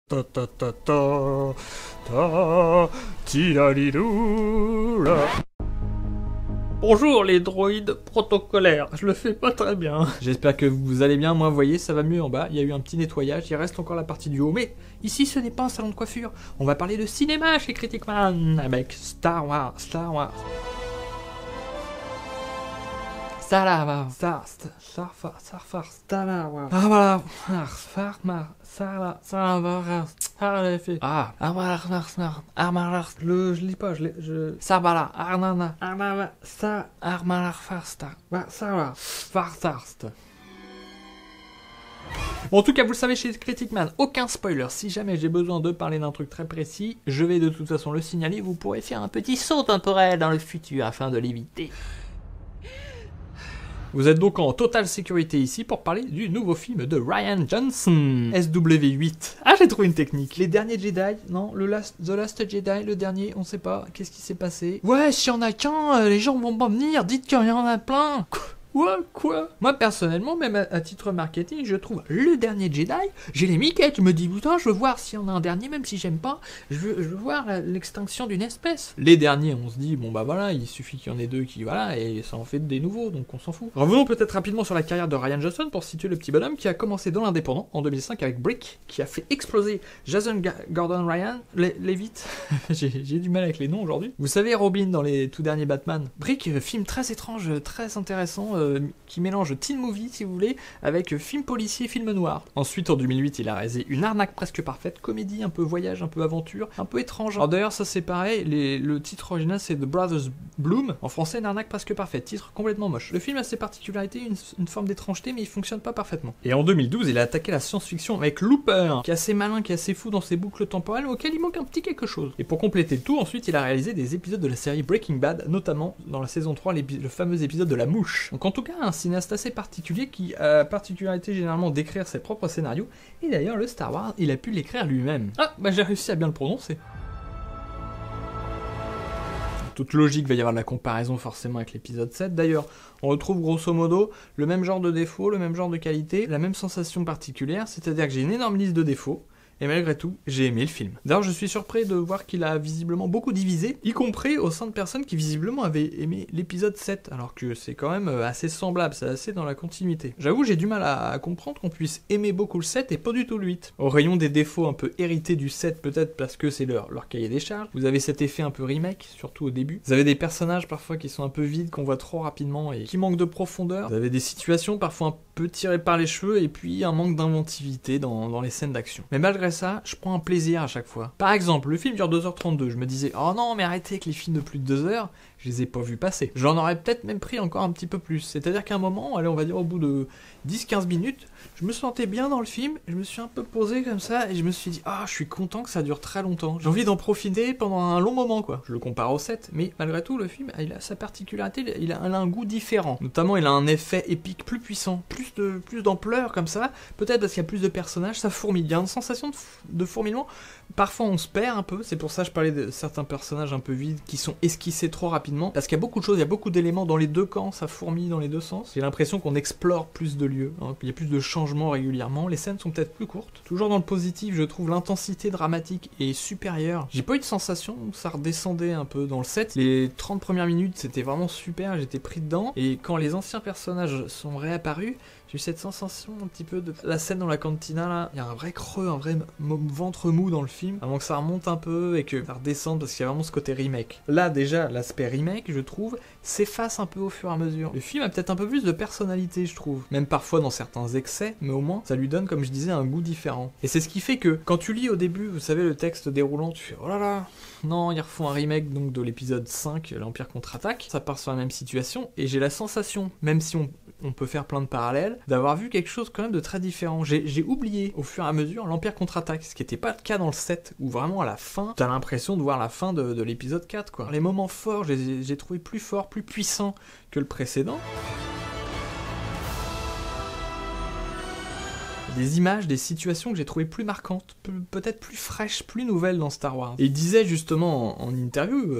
Ta ta ta ta ta tilalilou-la. Bonjour les droïdes protocolaires, je le fais pas très bien. J'espère que vous allez bien, moi vous voyez ça va mieux en bas, il y a eu un petit nettoyage, il reste encore la partie du haut, mais ici ce n'est pas un salon de coiffure, on va parler de cinéma chez Critic Man avec Star Wars. Je lis pas, Bon, en tout cas, vous le savez, chez Critic Man, aucun spoiler. Si jamais j'ai besoin de parler d'un truc très précis, je vais de toute façon le signaler. Vous pourrez faire un petit saut temporel dans le futur afin de l'éviter. Vous êtes donc en totale sécurité ici pour parler du nouveau film de Rian Johnson, SW8. Ah, j'ai trouvé une technique. Les derniers Jedi, non, The Last Jedi, le dernier, on sait pas, qu'est-ce qui s'est passé? Ouais, s'il y en a qu'un, les gens vont pas venir, dites qu'il y en a plein. Quoi? Moi, personnellement, même à titre marketing, je trouve le dernier Jedi, j'ai les miquettes, je me dis, putain, je veux voir s'il y en a un dernier, même si j'aime pas, je veux voir l'extinction d'une espèce. Les derniers, on se dit, bon bah voilà, il suffit qu'il y en ait deux qui, voilà, et ça en fait des nouveaux, donc on s'en fout. Revenons peut-être rapidement sur la carrière de Rian Johnson pour situer le petit bonhomme qui a commencé dans l'indépendant en 2005 avec Brick, qui a fait exploser Jason Gordon Ryan, Levitt, j'ai du mal avec les noms aujourd'hui. Vous savez, Robin dans les tout derniers Batman. Brick, film très étrange, très intéressant, qui mélange teen movie, si vous voulez, avec film policier, film noir. Ensuite, en 2008, il a réalisé Une arnaque presque parfaite, comédie, un peu voyage, un peu aventure, un peu étrange. Alors d'ailleurs, ça c'est pareil, le titre original c'est The Brothers Bloom, en français Une arnaque presque parfaite, titre complètement moche. Le film a ses particularités, une forme d'étrangeté, mais il fonctionne pas parfaitement. Et en 2012, il a attaqué la science-fiction avec Looper, qui est assez malin, qui est assez fou dans ses boucles temporelles, auquel il manque un petit quelque chose. Et pour compléter le tout, ensuite, il a réalisé des épisodes de la série Breaking Bad, notamment dans la saison 3, le fameux épisode de La Mouche. Donc en tout cas, un cinéaste assez particulier qui a particularité généralement d'écrire ses propres scénarios, et d'ailleurs le Star Wars, il a pu l'écrire lui-même. Ah, bah j'ai réussi à bien le prononcer. Toute logique, va y avoir de la comparaison forcément avec l'épisode 7. D'ailleurs, on retrouve grosso modo le même genre de défauts, le même genre de qualité, la même sensation particulière, c'est-à-dire que j'ai une énorme liste de défauts, et malgré tout, j'ai aimé le film. D'ailleurs, je suis surpris de voir qu'il a visiblement beaucoup divisé, y compris au sein de personnes qui visiblement avaient aimé l'épisode 7, alors que c'est quand même assez semblable, c'est assez dans la continuité. J'avoue, j'ai du mal à comprendre qu'on puisse aimer beaucoup le 7 et pas du tout le 8. Au rayon des défauts un peu hérités du 7, peut-être parce que c'est leur cahier des charges, vous avez cet effet un peu remake, surtout au début. Vous avez des personnages parfois qui sont un peu vides, qu'on voit trop rapidement et qui manquent de profondeur. Vous avez des situations parfois un peu tirées par les cheveux et puis un manque d'inventivité dans les scènes d'action. Mais malgré ça, je prends un plaisir à chaque fois. Par exemple, le film dure 2h32, je me disais, oh non, mais arrêtez avec les films de plus de 2 heures, je les ai pas vus passer. J'en aurais peut-être même pris encore un petit peu plus. C'est-à-dire qu'à un moment, allez, on va dire au bout de 10-15 minutes, je me sentais bien dans le film, je me suis un peu posé comme ça, et je me suis dit, ah, je suis content que ça dure très longtemps. J'ai envie d'en profiter pendant un long moment, quoi. Je le compare au 7, mais malgré tout, le film, il a sa particularité, il a un goût différent. Notamment, il a un effet épique plus puissant, plus d'ampleur, comme ça. Peut-être parce qu'il y a plus de personnages, ça fourmille. Il y a une sensation de fourmillement. Parfois, on se perd un peu, c'est pour ça que je parlais de certains personnages un peu vides, qui sont esquissés trop rapidement, parce qu'il y a beaucoup de choses, il y a beaucoup d'éléments dans les deux camps, ça fourmille dans les deux sens. J'ai l'impression qu'on explore plus de lieux, hein, il y a plus de changements régulièrement, les scènes sont peut-être plus courtes. Toujours dans le positif, je trouve l'intensité dramatique est supérieure. J'ai pas eu de sensation où ça redescendait un peu dans le set. Les 30 premières minutes, c'était vraiment super, j'étais pris dedans, et quand les anciens personnages sont réapparus, j'ai eu cette sensation un petit peu de la scène dans la cantina là, il y a un vrai creux, un vrai ventre mou dans le film, avant que ça remonte un peu et que ça redescende parce qu'il y a vraiment ce côté remake. Là déjà, l'aspect remake, je trouve, s'efface un peu au fur et à mesure. Le film a peut-être un peu plus de personnalité, je trouve, même parfois dans certains excès, mais au moins ça lui donne, comme je disais, un goût différent. Et c'est ce qui fait que quand tu lis au début, vous savez, le texte déroulant, tu fais oh là là, non, ils refont un remake donc de l'épisode 5, l'Empire contre-attaque, ça part sur la même situation, et j'ai la sensation, même si on peut faire plein de parallèles, d'avoir vu quelque chose quand même de très différent. J'ai oublié au fur et à mesure l'Empire contre-attaque, ce qui n'était pas le cas dans le 7, où vraiment à la fin, t'as l'impression de voir la fin de l'épisode 4, quoi. Les moments forts, j'ai trouvé plus forts, plus puissants que le précédent. des images, des situations que j'ai trouvées plus marquantes, peut-être plus fraîches, plus nouvelles dans Star Wars. Et il disait justement en interview,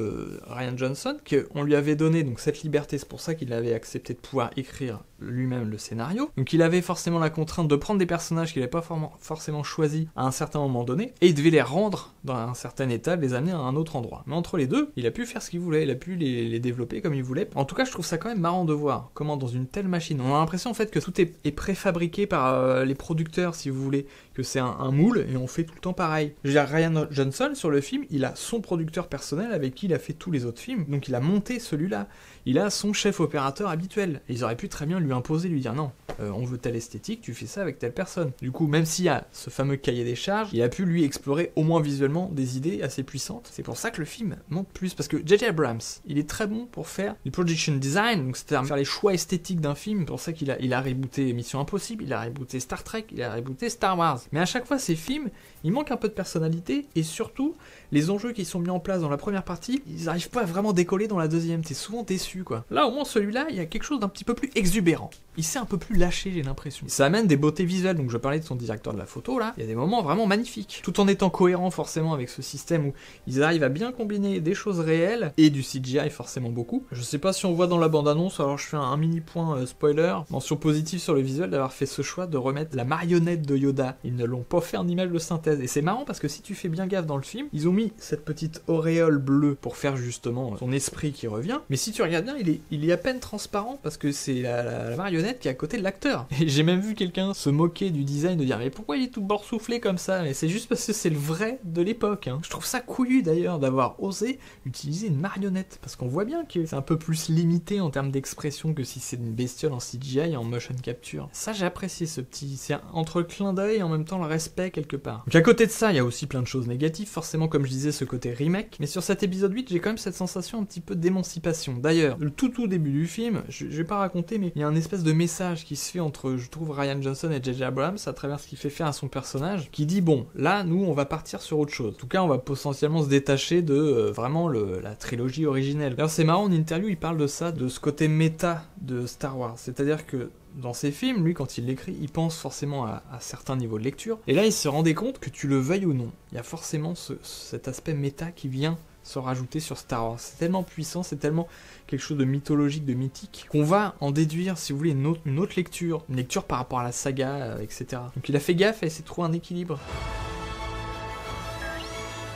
Rian Johnson, qu'on lui avait donné donc cette liberté, c'est pour ça qu'il avait accepté de pouvoir écrire lui-même le scénario. Donc il avait forcément la contrainte de prendre des personnages qu'il n'avait pas forcément choisis à un certain moment donné, et il devait les rendre dans un certain état, les amener à un autre endroit. Mais entre les deux, il a pu faire ce qu'il voulait, il a pu les développer comme il voulait. En tout cas, je trouve ça quand même marrant de voir comment dans une telle machine, on a l'impression en fait que tout est préfabriqué par les producteurs, si vous voulez, que c'est un moule, et on fait tout le temps pareil. Je veux dire, Rian Johnson, sur le film, il a son producteur personnel avec qui il a fait tous les autres films, donc il a monté celui-là. Il a son chef opérateur habituel. Et ils auraient pu très bien lui imposer, lui dire non, on veut telle esthétique, tu fais ça avec telle personne. Du coup, même s'il y a ce fameux cahier des charges, il a pu lui explorer au moins visuellement des idées assez puissantes. C'est pour ça que le film monte plus, parce que J.J. Abrams, il est très bon pour faire du production design, donc c'est-à-dire faire les choix esthétiques d'un film. C'est pour ça qu'il a rebooté Mission Impossible, il a rebooté Star Trek, il a rebooté Star Wars. Mais à chaque fois, ces films, il manque un peu de personnalité, et surtout, les enjeux qui sont mis en place dans la première partie, ils n'arrivent pas à vraiment décoller dans la deuxième. T'es souvent déçu, quoi. Là, au moins, celui-là, il y a quelque chose d'un petit peu plus exubérant. Il s'est un peu plus lâché, j'ai l'impression. Ça amène des beautés visuelles, donc je parlais de son directeur de la photo, là. Il y a des moments vraiment magnifiques. Tout en étant cohérent, forcément, avec ce système où ils arrivent à bien combiner des choses réelles et du CGI, forcément beaucoup. Je sais pas si on voit dans la bande-annonce, alors je fais un mini point spoiler. Mention positive sur le visuel d'avoir fait ce choix de remettre la marionnette de Yoda. Ils ne l'ont pas fait en image de synthèse. Et c'est marrant parce que si tu fais bien gaffe dans le film, ils ont mis cette petite auréole bleue pour faire justement son esprit qui revient. Mais si tu regardes bien, il est à peine transparent parce que c'est la marionnette qui est à côté de l'acteur. Et j'ai même vu quelqu'un se moquer du design, de dire mais pourquoi il est tout boursouflé comme ça? Mais c'est juste parce que c'est le vrai de l'époque. Je trouve ça couillu d'ailleurs d'avoir osé utiliser une marionnette, parce qu'on voit bien que c'est un peu plus limité en termes d'expression que si c'est une bestiole en CGI en motion capture. Ça, j'ai apprécié ce petit, c'est entre le clin d'œil et en même temps le respect quelque part. Donc à côté de ça, il y a aussi plein de choses négatives, forcément comme je disais ce côté remake, mais sur cet épisode 8, j'ai quand même cette sensation un petit peu d'émancipation. D'ailleurs, le tout début du film, je vais pas raconter, mais il y a un espèce de message qui se fait entre, je trouve, Rian Johnson et J.J. Abrams à travers ce qu'il fait faire à son personnage, qui dit bon, là, nous, on va partir sur autre chose. En tout cas, on va potentiellement se détacher de vraiment la trilogie originelle. D'ailleurs, c'est marrant, en interview, il parle de ça, de ce côté méta de Star Wars. C'est-à-dire que dans ses films, lui, quand il l'écrit, il pense forcément à certains niveaux de lecture. Et là, il se rendait compte que tu le veuilles ou non, il y a forcément cet aspect méta qui vient se rajouter sur Star Wars. C'est tellement puissant, c'est tellement quelque chose de mythologique, de mythique, qu'on va en déduire, si vous voulez, une autre lecture. Une lecture par rapport à la saga, etc. Donc il a fait gaffe et essaie de trouver un équilibre.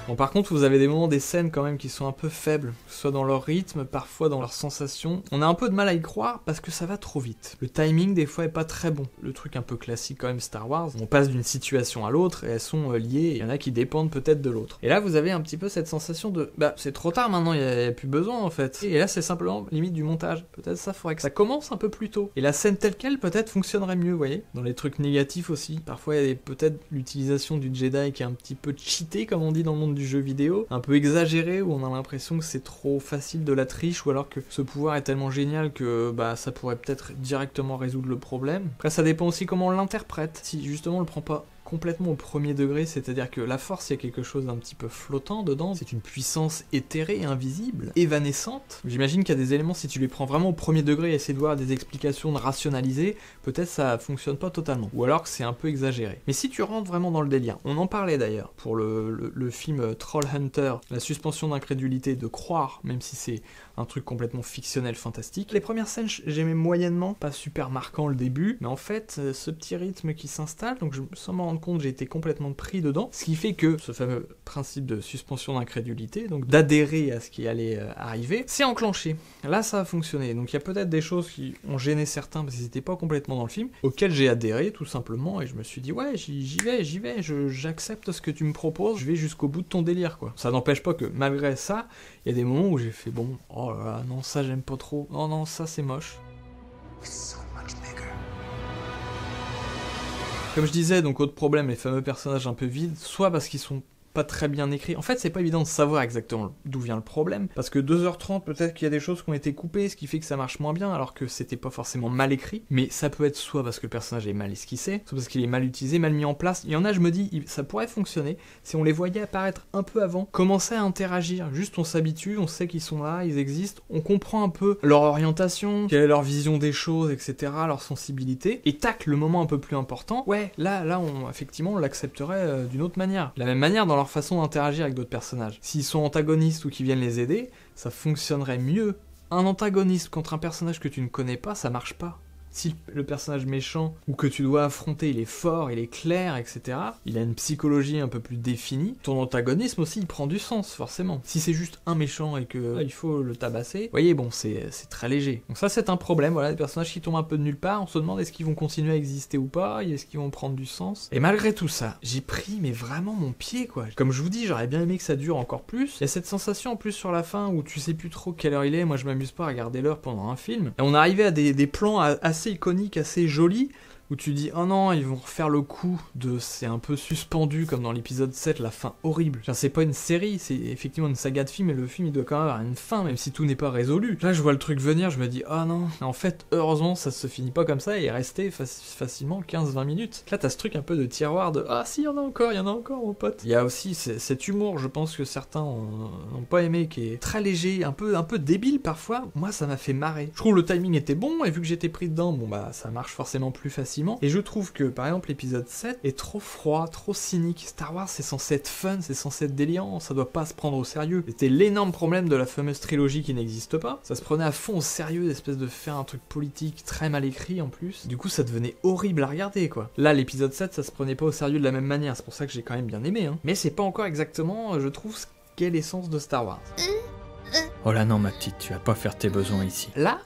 Bon, par contre, vous avez des moments, des scènes quand même qui sont un peu faibles, que ce soit dans leur rythme, parfois dans leurs sensations. On a un peu de mal à y croire parce que ça va trop vite. Le timing, des fois, est pas très bon. Le truc un peu classique quand même Star Wars, on passe d'une situation à l'autre et elles sont liées, il y en a qui dépendent peut-être de l'autre. Et là, vous avez un petit peu cette sensation de bah, c'est trop tard maintenant, il y a plus besoin en fait. Et là, c'est simplement limite du montage. Peut-être ça faudrait que ça commence un peu plus tôt. Et la scène telle quelle, peut-être, fonctionnerait mieux, vous voyez. Dans les trucs négatifs aussi, parfois il y a peut-être l'utilisation du Jedi qui est un petit peu cheaté, comme on dit dans le monde du jeu vidéo, un peu exagéré, où on a l'impression que c'est trop facile de la triche, ou alors que ce pouvoir est tellement génial que bah ça pourrait peut-être directement résoudre le problème. Après, ça dépend aussi comment on l'interprète. Si justement on le prend pas complètement au premier degré, c'est-à-dire que la force, il y a quelque chose d'un petit peu flottant dedans, c'est une puissance éthérée, invisible, évanescente. J'imagine qu'il y a des éléments, si tu les prends vraiment au premier degré et essayer de voir des explications, de rationaliser, peut-être ça fonctionne pas totalement, ou alors que c'est un peu exagéré. Mais si tu rentres vraiment dans le délire, on en parlait d'ailleurs pour le film Trollhunter, la suspension d'incrédulité, de croire, même si c'est un truc complètement fictionnel, fantastique. Les premières scènes, j'aimais moyennement, pas super marquant le début, mais en fait, ce petit rythme qui s'installe, donc sans m'en rendre compte, j'ai été complètement pris dedans, ce qui fait que ce fameux principe de suspension d'incrédulité, donc d'adhérer à ce qui allait arriver, c'est enclenché. Là, ça a fonctionné. Donc il y a peut-être des choses qui ont gêné certains parce qu'ils n'étaient pas complètement dans le film, auxquelles j'ai adhéré tout simplement, et je me suis dit ouais, j'y vais, j'accepte ce que tu me proposes, je vais jusqu'au bout de ton délire, quoi. Ça n'empêche pas que malgré ça, il y a des moments où j'ai fait bon, oh là là, non, ça j'aime pas trop, non, ça c'est moche. Comme je disais, donc autre problème, les fameux personnages un peu vides, soit parce qu'ils sont pas très bien écrit. En fait, c'est pas évident de savoir exactement d'où vient le problème, parce que 2h30, peut-être qu'il y a des choses qui ont été coupées, ce qui fait que ça marche moins bien, alors que c'était pas forcément mal écrit, mais ça peut être soit parce que le personnage est mal esquissé, soit parce qu'il est mal utilisé, mal mis en place. Il y en a, je me dis, ça pourrait fonctionner si on les voyait apparaître un peu avant, commencer à interagir, juste on s'habitue, on sait qu'ils sont là, ils existent, on comprend un peu leur orientation, quelle est leur vision des choses, etc., leur sensibilité, et tac, le moment un peu plus important, ouais, là, effectivement, on l'accepterait d'une autre manière. De la même manière dans leur façon d'interagir avec d'autres personnages. S'ils sont antagonistes ou qu'ils viennent les aider, ça fonctionnerait mieux. Un antagoniste contre un personnage que tu ne connais pas, ça marche pas. Si le personnage méchant ou que tu dois affronter, il est fort, il est clair, etc., il a une psychologie un peu plus définie, ton antagonisme aussi, il prend du sens, forcément. Si c'est juste un méchant et que il faut le tabasser, vous voyez, bon, c'est très léger. Donc ça, c'est un problème, voilà, des personnages qui tombent un peu de nulle part, on se demande est-ce qu'ils vont continuer à exister ou pas, est-ce qu'ils vont prendre du sens. Et malgré tout ça, j'ai pris, mais vraiment mon pied, quoi. Comme je vous dis, j'aurais bien aimé que ça dure encore plus. Il y a cette sensation, en plus, sur la fin, où tu sais plus trop quelle heure il est, moi je m'amuse pas à regarder l'heure pendant un film, et on arrivait à des plans assez iconique, assez joli, où tu dis oh non, ils vont refaire le coup de c'est un peu suspendu comme dans l'épisode 7, la fin horrible. Genre, c'est pas une série, c'est effectivement une saga de films et le film il doit quand même avoir une fin même si tout n'est pas résolu. Là je vois le truc venir, je me dis oh non, en fait heureusement ça se finit pas comme ça et est resté facilement 15-20 minutes. Là t'as ce truc un peu de tiroir de ah si, il y en a encore mon pote. Il y a aussi cet humour, je pense que certains n'ont pas aimé, qui est très léger, un peu débile parfois. Moi ça m'a fait marrer. Je trouve le timing était bon et vu que j'étais pris dedans, bon bah ça marche forcément plus facilement. Et je trouve que par exemple l'épisode 7 est trop froid, trop cynique. Star Wars c'est censé être fun, c'est censé être délirant, ça doit pas se prendre au sérieux. C'était l'énorme problème de la fameuse trilogie qui n'existe pas. Ça se prenait à fond au sérieux, d'espèce de faire un truc politique très mal écrit en plus. Du coup ça devenait horrible à regarder quoi. Là l'épisode 7 ça se prenait pas au sérieux de la même manière, c'est pour ça que j'ai quand même bien aimé. Mais c'est pas encore exactement, je trouve, ce qu'est l'essence de Star Wars. Oh là non ma petite, tu vas pas faire tes besoins ici. Là,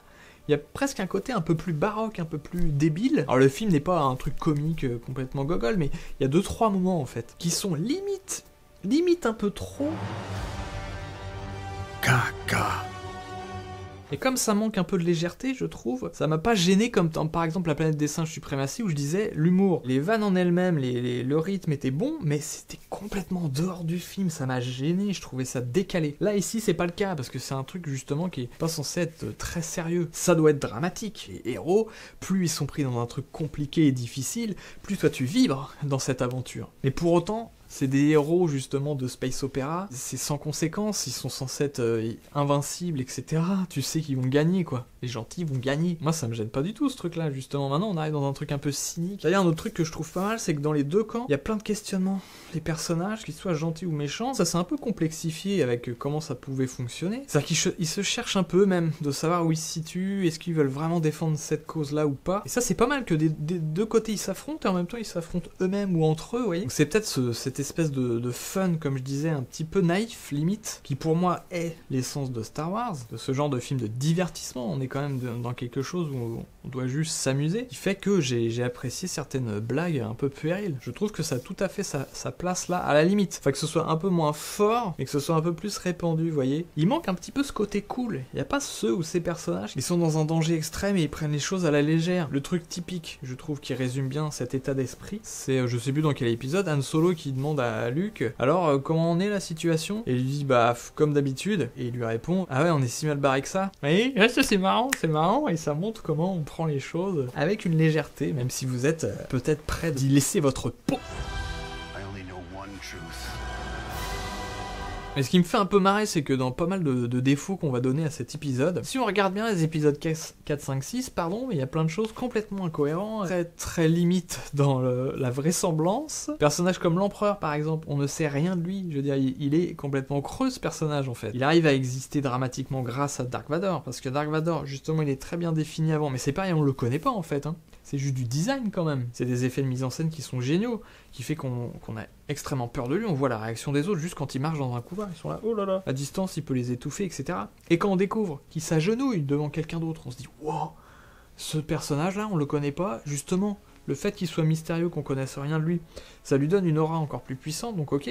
il y a presque un côté un peu plus baroque, un peu plus débile. Alors le film n'est pas un truc comique complètement gogol, mais il y a 2-3 moments en fait, qui sont limite un peu trop... Caca. Et comme ça manque un peu de légèreté, je trouve, ça m'a pas gêné comme dans, par exemple, La Planète des Singes Suprématie, où je disais, l'humour, les vannes en elles-mêmes, le rythme était bon, mais c'était complètement dehors du film, ça m'a gêné, je trouvais ça décalé. Là, ici, c'est pas le cas, parce que c'est un truc, justement, qui est pas censé être très sérieux. Ça doit être dramatique. Les héros, plus ils sont pris dans un truc compliqué et difficile, plus toi tu vibres dans cette aventure. Mais pour autant... c'est des héros justement de space opéra, c'est sans conséquence, ils sont censés être invincibles, etc. Tu sais qu'ils vont gagner quoi, les gentils vont gagner. Moi ça me gêne pas du tout ce truc là, justement maintenant on arrive dans un truc un peu cynique. D'ailleurs un autre truc que je trouve pas mal, c'est que dans les deux camps, il y a plein de questionnements. Les personnages, qu'ils soient gentils ou méchants, ça s'est un peu complexifié avec comment ça pouvait fonctionner. C'est-à-dire qu'ils se cherchent un peu même, de savoir où ils se situent, est-ce qu'ils veulent vraiment défendre cette cause là ou pas. Et ça c'est pas mal que des deux côtés ils s'affrontent et en même temps ils s'affrontent eux-mêmes ou entre eux, vous voyez. Donc c'est peut-être cette espèce de fun, comme je disais, un petit peu naïf, limite, qui pour moi est l'essence de Star Wars, de ce genre de film de divertissement. On est quand même dans quelque chose où on doit juste s'amuser, qui fait que j'ai apprécié certaines blagues un peu puériles. Je trouve que ça a tout à fait sa place là, à la limite. Enfin, que ce soit un peu moins fort, mais que ce soit un peu plus répandu, vous voyez. Il manque un petit peu ce côté cool. Il n'y a pas ceux ou ces personnages qui sont dans un danger extrême et ils prennent les choses à la légère. Le truc typique, je trouve, qui résume bien cet état d'esprit, c'est, je sais plus dans quel épisode, Han Solo qui demande à Luke, alors comment en est la situation? Et il lui dit bah comme d'habitude, et il lui répond ah ouais on est si mal barré que ça. Oui, c'est marrant, et ça montre comment on prend les choses avec une légèreté, même si vous êtes peut-être prêt d'y laisser votre peau. Mais ce qui me fait un peu marrer, c'est que dans pas mal de défauts qu'on va donner à cet épisode, si on regarde bien les épisodes 4, 5, 6, il y a plein de choses complètement incohérentes, très très limites dans la vraisemblance. Personnage comme l'Empereur, par exemple, on ne sait rien de lui. Je veux dire, il est complètement creux, ce personnage, en fait. Il arrive à exister dramatiquement grâce à Dark Vador, parce que Dark Vador, justement, il est très bien défini avant, mais c'est pareil, on le connaît pas, en fait, hein. C'est juste du design quand même. C'est des effets de mise en scène qui sont géniaux, qui fait qu'on a extrêmement peur de lui. On voit la réaction des autres juste quand il marche dans un couloir. Ils sont là, oh là là. À distance, il peut les étouffer, etc. Et quand on découvre qu'il s'agenouille devant quelqu'un d'autre, on se dit, wow, ce personnage-là, on le connaît pas. Justement, le fait qu'il soit mystérieux, qu'on connaisse rien de lui, ça lui donne une aura encore plus puissante, donc ok.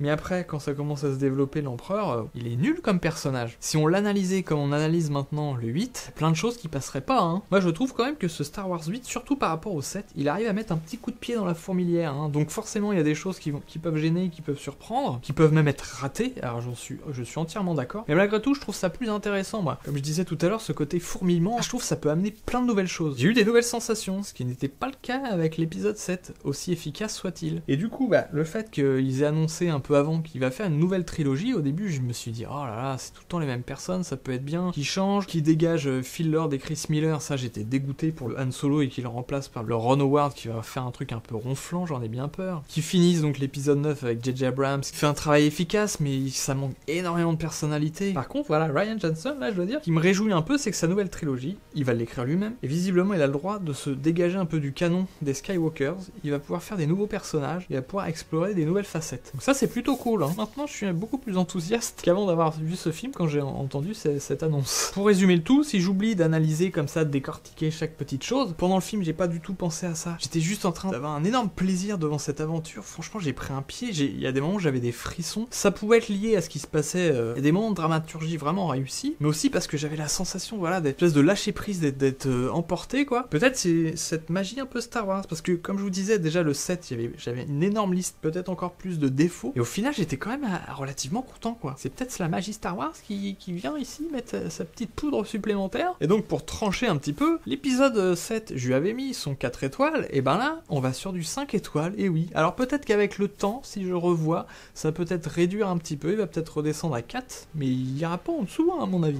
Mais après, quand ça commence à se développer, l'empereur, il est nul comme personnage. Si on l'analysait comme on analyse maintenant le 8, plein de choses qui passeraient pas, hein. Moi je trouve quand même que ce Star Wars 8, surtout par rapport au 7, il arrive à mettre un petit coup de pied dans la fourmilière, hein. Donc forcément il y a des choses qui peuvent gêner, qui peuvent surprendre, qui peuvent même être ratées, alors je suis entièrement d'accord. Mais malgré tout, je trouve ça plus intéressant, moi. Comme je disais tout à l'heure, ce côté fourmillement, je trouve que ça peut amener plein de nouvelles choses. J'ai eu des nouvelles sensations, ce qui n'était pas le cas avec l'épisode 7, aussi efficace soit-il. Et du coup, le fait qu'ils aient annoncé un peu avant qu'il va faire une nouvelle trilogie, au début je me suis dit, oh là là, c'est tout le temps les mêmes personnes, ça peut être bien, qui changent, qui dégagent Phil Lord et Chris Miller, ça j'étais dégoûté pour le Han Solo et qu'il le remplace par le Ron Howard qui va faire un truc un peu ronflant, j'en ai bien peur. Qui finissent donc l'épisode 9 avec J.J. Abrams, qui fait un travail efficace, mais ça manque énormément de personnalité. Par contre, voilà, Rian Johnson, là je dois dire, qui me réjouit un peu, c'est que sa nouvelle trilogie, il va l'écrire lui-même, et visiblement il a le droit de se dégager un peu du canon des Skywalkers, il va pouvoir faire des nouveaux personnages, il va pouvoir explorer des nouvelles facettes. Donc ça c'est plutôt cool, hein. Maintenant je suis beaucoup plus enthousiaste qu'avant d'avoir vu ce film quand j'ai entendu cette annonce. Pour résumer le tout, si j'oublie d'analyser comme ça, de décortiquer chaque petite chose, pendant le film j'ai pas du tout pensé à ça. J'étais juste en train d'avoir un énorme plaisir devant cette aventure, franchement j'ai pris un pied, il y a des moments où j'avais des frissons. Ça pouvait être lié à ce qui se passait, il y a des moments de dramaturgie vraiment réussis, mais aussi parce que j'avais la sensation, voilà, d'espèce de lâcher prise, d'être emporté, quoi. Peut-être c'est cette magie un peu Star Wars, parce que comme je vous disais, déjà le 7, j'avais une énorme liste, peut-être encore plus de défauts, et au final j'étais quand même relativement content, quoi. C'est peut-être la magie Star Wars qui vient ici mettre sa petite poudre supplémentaire. Et donc pour trancher un petit peu, l'épisode 7, je lui avais mis son 4 étoiles, et ben là, on va sur du 5 étoiles, et oui. Alors peut-être qu'avec le temps, si je revois, ça peut être réduire un petit peu, il va peut-être redescendre à 4, mais il ira pas en dessous, hein, à mon avis.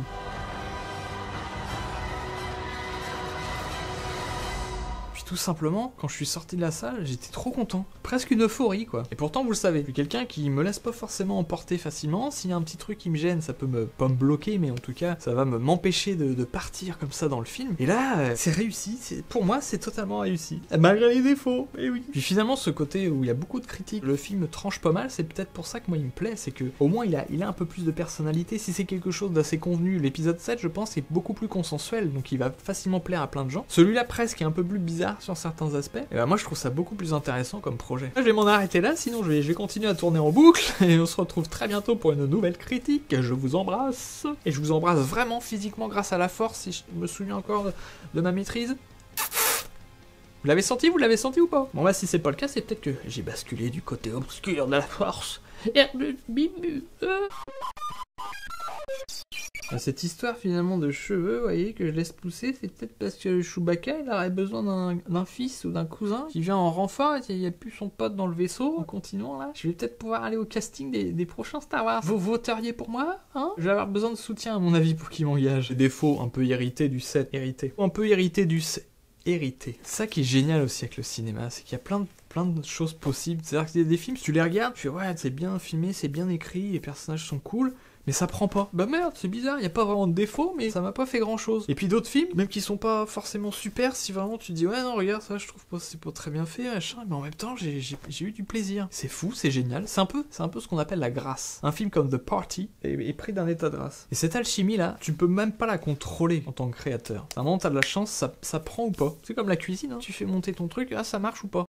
Tout simplement, quand je suis sorti de la salle, j'étais trop content. Presque une euphorie, quoi. Et pourtant, vous le savez, je suis quelqu'un qui me laisse pas forcément emporter facilement. S'il y a un petit truc qui me gêne, ça peut pas me bloquer, mais en tout cas, ça va m'empêcher de partir comme ça dans le film. Et là, c'est réussi. Pour moi, c'est totalement réussi. Malgré les défauts, et oui. Puis finalement, ce côté où il y a beaucoup de critiques, le film tranche pas mal, c'est peut-être pour ça que moi, il me plaît. C'est que au moins, il a un peu plus de personnalité. Si c'est quelque chose d'assez convenu, l'épisode 7, je pense, est beaucoup plus consensuel, donc il va facilement plaire à plein de gens. Celui-là, presque, est un peu plus bizarre sur certains aspects, et moi je trouve ça beaucoup plus intéressant comme projet. Je vais m'en arrêter là, sinon je vais continuer à tourner en boucle, et on se retrouve très bientôt pour une nouvelle critique. Je vous embrasse, et je vous embrasse vraiment physiquement grâce à la force, si je me souviens encore de ma maîtrise. Vous l'avez senti ou pas? Bon si c'est pas le cas, c'est peut-être que j'ai basculé du côté obscur de la force. Cette histoire finalement de cheveux, vous voyez, que je laisse pousser, c'est peut-être parce que Chewbacca, il aurait besoin d'un fils ou d'un cousin qui vient en renfort, et il n'y a plus son pote dans le vaisseau. En continuant là, je vais peut-être pouvoir aller au casting des prochains Star Wars. Vous voteriez pour moi, hein? Je vais avoir besoin de soutien à mon avis pour qu'il m'engage. Des défauts un peu irrités du 7, hérité. Un peu irrité du 7. Hérité. Ça qui est génial aussi avec le cinéma, c'est qu'il y a plein de choses possibles. C'est-à-dire qu'il y a des films, si tu les regardes, tu fais ouais, c'est bien filmé, c'est bien écrit, les personnages sont cool, mais ça prend pas. Bah merde, c'est bizarre, y a pas vraiment de défaut, mais ça m'a pas fait grand chose. Et puis d'autres films, même qui sont pas forcément super, si vraiment tu dis ouais non regarde ça, je trouve pas c'est pas très bien fait, machin, mais en même temps j'ai eu du plaisir. C'est fou, c'est génial, c'est un peu ce qu'on appelle la grâce. Un film comme The Party est pris d'un état de grâce. Et cette alchimie là, tu peux même pas la contrôler en tant que créateur. À un moment t'as de la chance, ça prend ou pas. C'est comme la cuisine, hein. Tu fais monter ton truc, ça marche ou pas.